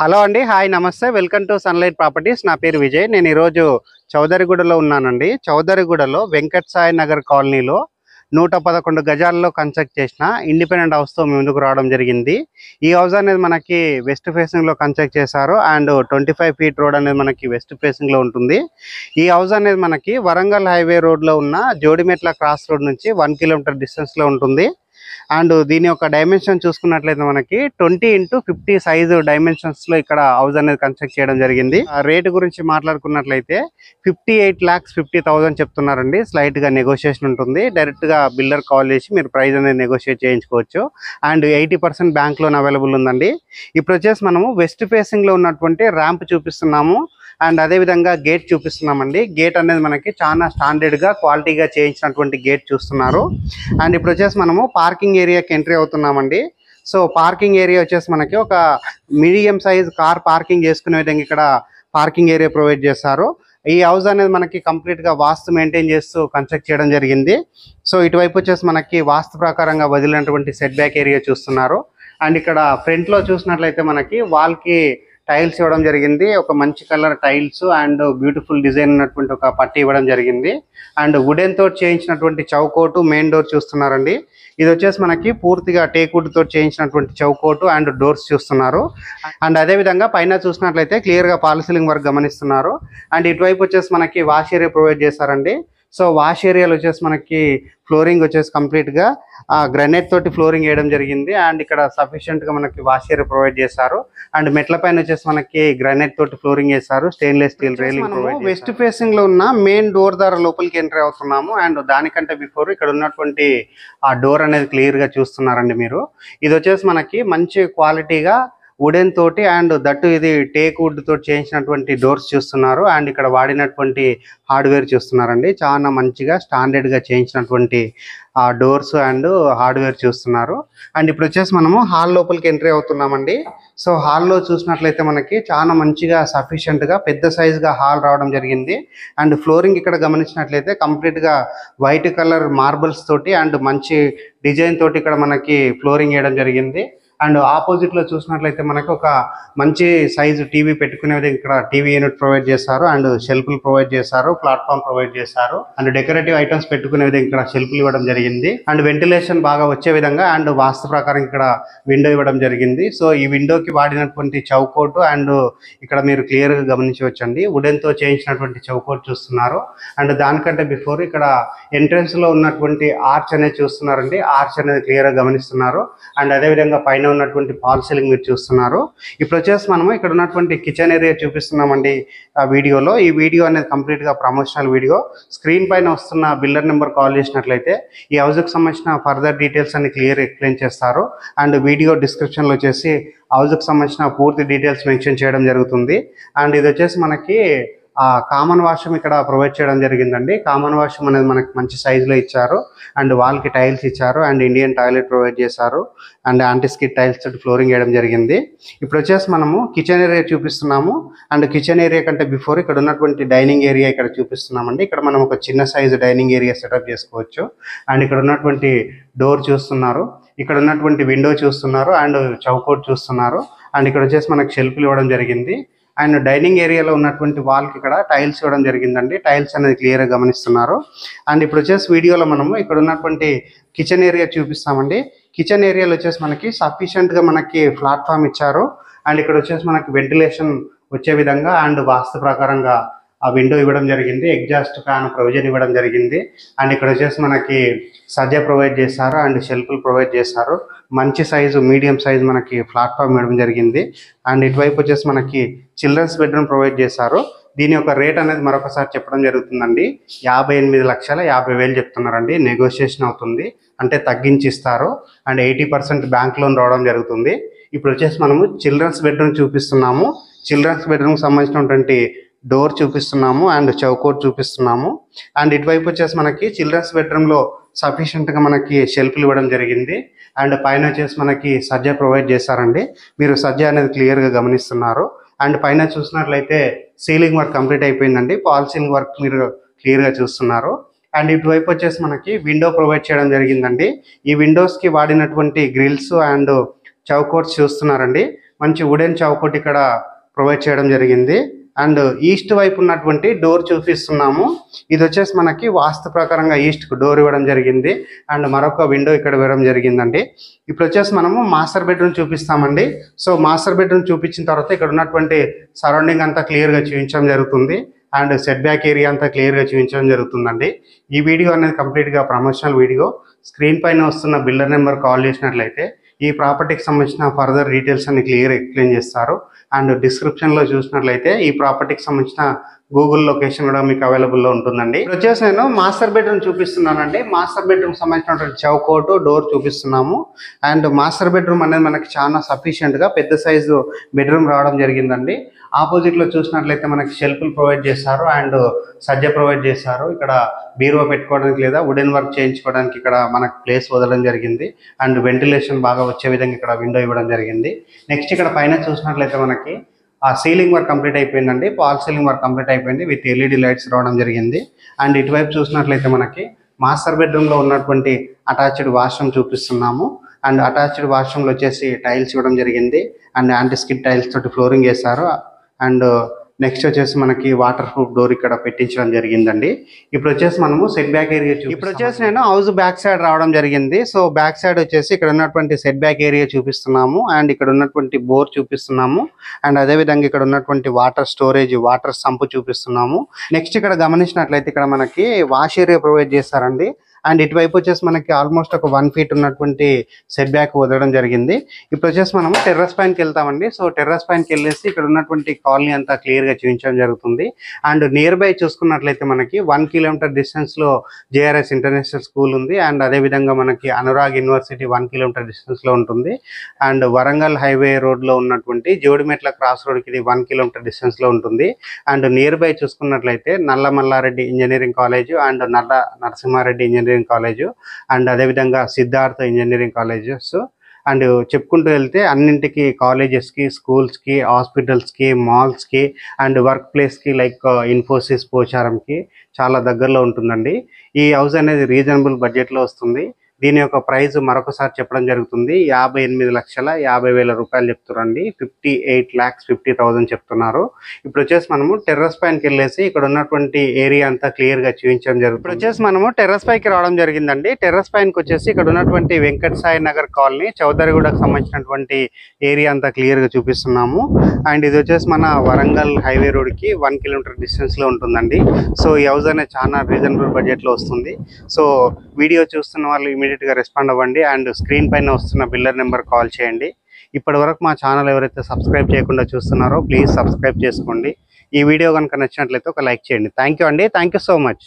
Hello అండి. Hi నమస్తే. Welcome to sunlight properties. నా పేరు విజయ్. నేను ఈరోజు చౌదరిగూడలో ఉన్నానండి. చౌదరిగూడలో వెంకట్ సాయి నగర్ కాలనీలో 111 గజాల్లో కన్స్ట్రక్ట్ చేసిన ఇండిపెండెంట్ హౌస్తో ముందుకు రావడం జరిగింది. ఈ హౌస్ అనేది మనకి వెస్ట్ ఫేసింగ్లో కన్స్ట్రక్ట్ చేశారు అండ్ 25 ఫీట్ రోడ్ అనేది మనకి వెస్ట్ ఫేసింగ్లో ఉంటుంది. ఈ హౌస్ అనేది మనకి వరంగల్ హైవే రోడ్లో ఉన్న జోడిమెట్ల క్రాస్ రోడ్ నుంచి 1 కిలోమీటర్ డిస్టెన్స్లో ఉంటుంది. అండ్ దీని యొక్క డైమెన్షన్ చూసుకున్నట్లయితే మనకి 20x50 సైజు డైమెన్షన్స్ లో ఇక్కడ హౌస్ అనేది కన్స్ట్రక్ట్ చేయడం జరిగింది. రేటు గురించి మాట్లాడుకున్నట్లయితే 58,50,000 చెప్తున్నారండి. స్లైట్ గా నెగోషియేషన్ ఉంటుంది. డైరెక్ట్ గా బిల్డర్ కాల్ చేసి మీరు ప్రైస్ అనేది నెగోషియేట్ చేయించుకోవచ్చు. అండ్ 80% బ్యాంక్ లోన్ అవైలబుల్ ఉందండి. ఇప్పుడు వచ్చేసి మనము వెస్ట్ ఫేసింగ్ లో ఉన్నటువంటి ర్యాంప్ చూపిస్తున్నాము అండ్ అదే విధంగా గేట్ చూపిస్తున్నామండి. గేట్ అనేది మనకి చాలా స్టాండర్డ్ గా క్వాలిటీగా చేయించినటువంటి గేట్ చూస్తున్నారు. అండ్ ఇప్పుడు వచ్చేసి మనము పార్కింగ్ ఏరియాకి ఎంట్రీ అవుతున్నామండి. సో పార్కింగ్ ఏరియా వచ్చేసి మనకి ఒక మీడియం సైజ్ కార్ పార్కింగ్ చేసుకునే విధంగా ఇక్కడ పార్కింగ్ ఏరియా ప్రొవైడ్ చేస్తారు. ఈ హౌస్ అనేది మనకి కంప్లీట్ గా వాస్తు మెయింటైన్ చేస్తూ కన్స్ట్రక్ట్ చేయడం జరిగింది. సో ఇటువైపు వచ్చేసి మనకి వాస్తు ప్రకారంగా వదిలినటువంటి సెట్ బ్యాక్ ఏరియా చూస్తున్నారు. అండ్ ఇక్కడ ఫ్రంట్ లో చూసినట్లయితే మనకి వాల్ కి టైల్స్ ఇవ్వడం జరిగింది. ఒక మంచి colour tiles and beautiful design ఉన్నటువంటి ఒక పట్టి ఇవ్వడం జరిగింది. అండ్ వుడెన్ తోటి చేయించినటువంటి చౌకోటు మెయిన్ డోర్ చూస్తున్నారండి. ఇది వచ్చేసి మనకి పూర్తిగా టేక్వుడ్ తోటి చేయించినటువంటి చౌకోటు అండ్ డోర్స్ చూస్తున్నారు. అండ్ అదే విధంగా పైన చూసినట్లయితే క్లియర్ గా ఫాల్ సీలింగ్ వర్క్ గమనిస్తున్నారు. అండ్ ఇటువైపు వచ్చేసి మనకి వాష్ ఏరియా ప్రొవైడ్ చేశారండి. సో వాష్ ఏరియాలో వచ్చేసి మనకి ఫ్లోరింగ్ వచ్చేసి కంప్లీట్ గా గ్రానైట్ తోటి ఫ్లోరింగ్ వేయడం జరిగింది. అండ్ ఇక్కడ సఫిషియెంట్ గా మనకి వాష్ ఏరియా ప్రొవైడ్ చేశారు. అండ్ మెట్ల పైన వచ్చేసి మనకి గ్రానైట్ తోటి ఫ్లోరింగ్ చేశారు. Stainless steel railing. West facing లో ఉన్న మెయిన్ డోర్ ద్వారా లోపలికి ఎంట్రీ అవుతున్నాము. అండ్ దానికంటే బిఫోర్ ఇక్కడ ఉన్నటువంటి ఆ డోర్ అనేది క్లియర్ గా చూస్తున్నారండి మీరు. ఇది వచ్చేసి మనకి మంచి క్వాలిటీగా వుడెన్ తోటి అండ్ దట్టు ఇది టేక్ వుడ్ తోటి చేయించినటువంటి డోర్స్ చూస్తున్నారు. అండ్ ఇక్కడ వాడినటువంటి హార్డ్వేర్ చూస్తున్నారండి. చాలా మంచిగా స్టాండర్డ్ గా చేయించినటువంటి ఆ డోర్స్ అండ్ హార్డ్వేర్ చూస్తున్నారు. అండ్ ఇప్పుడు వచ్చేసి మనము హాల్ లోపలికి ఎంట్రీ అవుతున్నామండి. సో హాల్లో చూసినట్లయితే మనకి చాలా మంచిగా సఫిషియెంట్ గా పెద్ద సైజ్ గా హాల్ రావడం జరిగింది. అండ్ ఫ్లోరింగ్ ఇక్కడ గమనించినట్లయితే కంప్లీట్ గా వైట్ కలర్ మార్బల్స్ తోటి అండ్ మంచి డిజైన్ తోటి ఇక్కడ మనకి ఫ్లోరింగ్ వేయడం జరిగింది. అండ్ ఆపోజిట్ లో చూసినట్లయితే మనకి ఒక మంచి సైజు టీవీ పెట్టుకునే విధంగా ఇక్కడ టీవీ యూనిట్ ప్రొవైడ్ చేస్తారు. అండ్ షెల్ఫ్లు ప్రొవైడ్ చేస్తారు. ప్లాట్ఫామ్ ప్రొవైడ్ చేస్తారు. అండ్ డెకరేటివ్ ఐటమ్స్ పెట్టుకునే విధంగా ఇక్కడ షెల్ఫ్లు ఇవ్వడం జరిగింది. అండ్ వెంటిలేషన్ బాగా వచ్చే విధంగా అండ్ వాస్తు ప్రకారం ఇక్కడ విండో ఇవ్వడం జరిగింది. సో ఈ విండోకి వాడినటువంటి చౌకోటు అండ్ ఇక్కడ మీరు క్లియర్ గా గమనించవచ్చండి. వుడెన్ తో చేయించినటువంటి చౌకోటు చూస్తున్నారు. అండ్ దానికంటే బిఫోర్ ఇక్కడ ఎంట్రన్స్ లో ఉన్నటువంటి ఆర్చ్ అనేది చూస్తున్నారండి. ఆర్చ్ అనేది క్లియర్ గా గమనిస్తున్నారు. అండ్ అదే విధంగా పైన ఉన్నటువంటి ఫాల్ సీలింగ్ మీరు చూస్తున్నారు. ఇప్పుడు వచ్చేసి మనము ఇక్కడ ఉన్నటువంటి కిచెన్ ఏరియా చూపిస్తున్నామండి ఆ వీడియోలో. ఈ వీడియో అనేది కంప్లీట్ గా ప్రమోషనల్ వీడియో. స్క్రీన్ పైన వస్తున్న బిల్డర్ నెంబర్ కాల్ చేసినట్లయితే ఈ హౌస్ కి సంబంధించిన ఫర్దర్ డీటెయిల్స్ అన్ని క్లియర్ ఎక్స్ప్లెయిన్ చేస్తారు. అండ్ వీడియో డిస్క్రిప్షన్ లో వచ్చేసి హౌస్ కి సంబంధించిన పూర్తి డీటెయిల్స్ మెన్షన్ చేయడం జరుగుతుంది. అండ్ ఇది వచ్చేసి మనకి కామన్ వాష్రూమ్ ఇక్కడ ప్రొవైడ్ చేయడం జరిగిందండి. కామన్ వాష్రూమ్ అనేది మనకి మంచి సైజులో ఇచ్చారు. అండ్ వాల్కి టైల్స్ ఇచ్చారు. అండ్ ఇండియన్ టాయిలెట్ ప్రొవైడ్ చేశారు. అండ్ యాంటీస్కిడ్ టైల్స్ తోటి ఫ్లోరింగ్ వేయడం జరిగింది. ఇప్పుడు వచ్చేసి మనము కిచెన్ ఏరియా చూపిస్తున్నాము. అండ్ కిచెన్ ఏరియా కంటే బిఫోర్ ఇక్కడ ఉన్నటువంటి డైనింగ్ ఏరియా ఇక్కడ చూపిస్తున్నామండి. ఇక్కడ మనం ఒక చిన్న సైజు డైనింగ్ ఏరియా సెటప్ చేసుకోవచ్చు. అండ్ ఇక్కడ ఉన్నటువంటి డోర్ చూస్తున్నారు. ఇక్కడ ఉన్నటువంటి విండో చూస్తున్నారు. అండ్ చౌకోట్ చూస్తున్నారు. అండ్ ఇక్కడ వచ్చేసి మనకి షెల్ఫ్లు ఇవ్వడం జరిగింది. అండ్ డైనింగ్ ఏరియాలో ఉన్నటువంటి వాల్కి ఇక్కడ టైల్స్ ఇవ్వడం జరిగిందండి. టైల్స్ అనేది క్లియర్గా గమనిస్తున్నారు. అండ్ ఇప్పుడు వచ్చేసి వీడియోలో మనము ఇక్కడ ఉన్నటువంటి కిచెన్ ఏరియా చూపిస్తామండి. కిచెన్ ఏరియాలో వచ్చేసి మనకి సఫిషియెంట్గా మనకి ప్లాట్ఫామ్ ఇచ్చారు. అండ్ ఇక్కడ వచ్చేసి మనకి వెంటిలేషన్ వచ్చే విధంగా అండ్ వాస్తు ప్రకారంగా ఆ విండో ఇవ్వడం జరిగింది. ఎగ్జాస్ట్ ఫ్యాన్ ప్రొవిజన్ ఇవ్వడం జరిగింది. అండ్ ఇక్కడ వచ్చేసి మనకి సజ్జ ప్రొవైడ్ చేశారు. అండ్ షెల్ఫ్లు ప్రొవైడ్ చేశారు. మంచి సైజు మీడియం సైజు మనకి ప్లాట్ఫామ్ ఇవ్వడం జరిగింది. అండ్ ఇటువైపు వచ్చేసి మనకి చిల్డ్రన్స్ బెడ్రూమ్ ప్రొవైడ్ చేశారు. దీని యొక్క రేట్ అనేది మరొకసారి చెప్పడం జరుగుతుందండి. 58,50,000 చెప్తున్నారండి. నెగోషియేషన్ అవుతుంది, అంటే తగ్గించి ఇస్తారు. అండ్ 80% బ్యాంక్ లోన్ రావడం జరుగుతుంది. ఇప్పుడు వచ్చేసి మనము చిల్డ్రన్స్ బెడ్రూమ్ చూపిస్తున్నాము. చిల్డ్రన్స్ బెడ్రూమ్కి సంబంధించినటువంటి డోర్ చూపిస్తున్నాము. అండ్ చౌకోట్ చూపిస్తున్నాము. అండ్ ఇటువైపు వచ్చేసి మనకి చిల్డ్రన్స్ బెడ్రూమ్లో సఫిషియెంట్గా మనకి షెల్ఫ్లు ఇవ్వడం జరిగింది. అండ్ పైన వచ్చేసి మనకి సజ్జ ప్రొవైడ్ చేశారండి. మీరు సజ్జ అనేది క్లియర్గా గమనిస్తున్నారు. అండ్ పైన చూసినట్లయితే సీలింగ్ వర్క్ కంప్లీట్ అయిపోయిందండి. ఫాల్ సీలింగ్ వర్క్ మీరు క్లియర్గా చూస్తున్నారు. అండ్ ఇటువైపు వచ్చేసి మనకి విండో ప్రొవైడ్ చేయడం జరిగిందండి. ఈ విండోస్కి వాడినటువంటి గ్రిల్స్ అండ్ చౌకోట్స్ చూస్తున్నారండి. మంచి వుడెన్ చౌకట్ ఇక్కడ ప్రొవైడ్ చేయడం జరిగింది. అండ్ ఈస్ట్ వైపు ఉన్నటువంటి డోర్ చూపిస్తున్నాము. ఇది వచ్చేసి మనకి వాస్తు ప్రకారంగా ఈస్ట్కు డోర్ ఇవ్వడం జరిగింది. అండ్ మరొక విండో ఇక్కడ ఇవ్వడం జరిగిందండి. ఇప్పుడు వచ్చేసి మనము మాస్టర్ బెడ్రూమ్ చూపిస్తామండి. సో మాస్టర్ బెడ్రూమ్ చూపించిన తర్వాత ఇక్కడ ఉన్నటువంటి సరౌండింగ్ అంతా క్లియర్గా చూపించడం జరుగుతుంది. అండ్ సెట్ బ్యాక్ ఏరియా అంతా క్లియర్గా చూపించడం జరుగుతుందండి. ఈ వీడియో అనేది కంప్లీట్గా ప్రమోషనల్ వీడియో. స్క్రీన్ పైన వస్తున్న బిల్డర్ నెంబర్ కాల్ చేసినట్లయితే ఈ ప్రాపర్టీకి సంబంధించిన ఫర్దర్ డీటెయిల్స్ అన్ని క్లియర్ ఎక్స్ప్లెయిన్ చేస్తారు. అండ్ డిస్క్రిప్షన్లో చూసినట్లయితే ఈ ప్రాపర్టీకి సంబంధించిన గూగుల్ లొకేషన్ కూడా మీకు అవైలబుల్లో ఉంటుందండి. ఇప్పుడు వచ్చేసి నేను మాస్టర్ బెడ్రూమ్ చూపిస్తున్నానండి. మాస్టర్ బెడ్రూమ్ సంబంధించినటువంటి చౌకోటు డోర్ చూపిస్తున్నాము. అండ్ మాస్టర్ బెడ్రూమ్ అనేది మనకి చాలా సఫిషియెంట్గా పెద్ద సైజు బెడ్రూమ్ రావడం జరిగిందండి. ఆపోజిట్లో చూసినట్లయితే మనకి షెల్ఫ్లు ప్రొవైడ్ చేస్తారు అండ్ సజ్జ ప్రొవైడ్ చేస్తారు. ఇక్కడ బీరువా పెట్టుకోవడానికి లేదా వుడెన్ వర్క్ చేయించుకోవడానికి ఇక్కడ మనకు ప్లేస్ వదలడం జరిగింది. అండ్ వెంటిలేషన్ బాగా వచ్చే విధంగా ఇక్కడ విండో ఇవ్వడం జరిగింది. నెక్స్ట్ ఇక్కడ పైన చూసినట్లయితే మనకి ఆ సీలింగ్ వర్క్ కంప్లీట్ అయిపోయిందండి. పాల్ సీలింగ్ వర్క్ కంప్లీట్ అయిపోయింది విత్ ఎల్ఈడి లైట్స్ రావడం జరిగింది. అండ్ ఇటువైపు చూసినట్లయితే మనకి మాస్టర్ బెడ్రూమ్లో ఉన్నటువంటి అటాచ్డ్ వాష్రూమ్ చూపిస్తున్నాము. అండ్ అటాచ్డ్ వాష్రూమ్లో వచ్చేసి టైల్స్ ఇవ్వడం జరిగింది. అండ్ యాంటీ స్కిడ్ టైల్స్ తోటి ఫ్లోరింగ్ వేశారు. అండ్ నెక్స్ట్ వచ్చేసి మనకి వాటర్ ప్రూఫ్ డోర్ ఇక్కడ పెట్టించడం జరిగిందండి. ఇప్పుడు వచ్చేసి మనము సెట్ బ్యాక్ ఏరియా ఇప్పుడు వచ్చేసి నేను హౌస్ బ్యాక్ సైడ్ రావడం జరిగింది. సో బ్యాక్ సైడ్ వచ్చేసి ఇక్కడ ఉన్నటువంటి సెట్ బ్యాక్ ఏరియా చూపిస్తున్నాము. అండ్ ఇక్కడ ఉన్నటువంటి బోర్ చూపిస్తున్నాము. అండ్ అదేవిధంగా ఇక్కడ ఉన్నటువంటి వాటర్ స్టోరేజ్ వాటర్ సంప్ చూపిస్తున్నాము. నెక్స్ట్ ఇక్కడ గమనించినట్లయితే ఇక్కడ మనకి వాష్ ఏరియా ప్రొవైడ్ చేస్తారండి. అండ్ ఇటువైపు వచ్చేసి మనకి ఆల్మోస్ట్ ఒక 1 feet ఉన్నటువంటి సెట్ బ్యాక్ వదలడం జరిగింది. ఇప్పుడు వచ్చేసి మనము టెర్రస్ పైనకి వెళ్తామండి. సో టెర్రస్ పైనకి వెళ్ళేసి ఇక్కడ ఉన్నటువంటి కాలనీ అంతా క్లియర్గా చూపించడం జరుగుతుంది. అండ్ నియర్ బై చూసుకున్నట్లయితే మనకి 1 kilometer డిస్టెన్స్లో జేఆర్ఎస్ ఇంటర్నేషనల్ స్కూల్ ఉంది. అండ్ అదేవిధంగా మనకి అనురాగ్ యూనివర్సిటీ 1 kilometer డిస్టెన్స్లో ఉంటుంది. అండ్ వరంగల్ హైవే రోడ్లో ఉన్నటువంటి జోడిమెట్ల క్రాస్ రోడ్కి ఇది 1 kilometer డిస్టెన్స్లో ఉంటుంది. అండ్ నియర్ బై చూసుకున్నట్లయితే నల్ల మల్లారెడ్డి ఇంజనీరింగ్ కాలేజ్ అండ్ నల్ల నరసింహారెడ్డి ఇంజనీరింగ్ కాలేజ్ అండ్ అదేవిధంగా సిద్ధార్థ ఇంజనీరింగ్ కాలేజెస్ అండ్ చెప్పుకుంటూ వెళ్తే అన్నింటికి కాలేజెస్కి స్కూల్స్కి హాస్పిటల్స్కి మాల్స్కి అండ్ వర్క్ ప్లేస్కి లైక్ ఇన్ఫోసిస్ పోచారంకి చాలా దగ్గరలో ఉంటుందండి. ఈ హౌస్ అనేది రీజనబుల్ బడ్జెట్లో వస్తుంది. దీని యొక్క ప్రైస్ మరొకసారి చెప్పడం జరుగుతుంది. 58,50,000 రూపాయలు చెప్తున్నారండి. 58,50,000 చెప్తున్నారు. ఇప్పుడు వచ్చేసి మనము టెర్రస్ పైనకి వెళ్ళేసి ఇక్కడ ఉన్నటువంటి ఏరియా అంతా క్లియర్గా చూపించడం జరుగుతుంది. ఇప్పుడు వచ్చేసి మనము టెర్రస్ పైకి రావడం జరిగిందండి. టెర్రస్ పైనకి వచ్చేసి ఇక్కడ ఉన్నటువంటి వెంకట్ సాయి నగర్ కాలనీ చౌదరిగూడకు సంబంధించినటువంటి ఏరియా అంతా క్లియర్గా చూపిస్తున్నాము. అండ్ ఇది వచ్చేసి మన వరంగల్ హైవే రోడ్కి 1 kilometer డిస్టెన్స్లో ఉంటుందండి. సో ఈ హౌస్ అనేది చాలా రీజనబుల్ బడ్జెట్లో వస్తుంది. సో వీడియో చూస్తున్న వాళ్ళు ఇమీడియట్గా రెస్పాండ్ అవ్వండి. అండ్ స్క్రీన్ పైన వస్తున్న బిల్డర్ నెంబర్ కాల్ చేయండి. ఇప్పటి వరకు మా ఛానల్ ఎవరైతే సబ్స్క్రైబ్ చేయకుండా చూస్తున్నారో ప్లీజ్ సబ్స్క్రైబ్ చేసుకోండి. ఈ వీడియో కనుక నచ్చినట్లయితే ఒక లైక్ చేయండి. థ్యాంక్ యూ అండి. Thank you so much.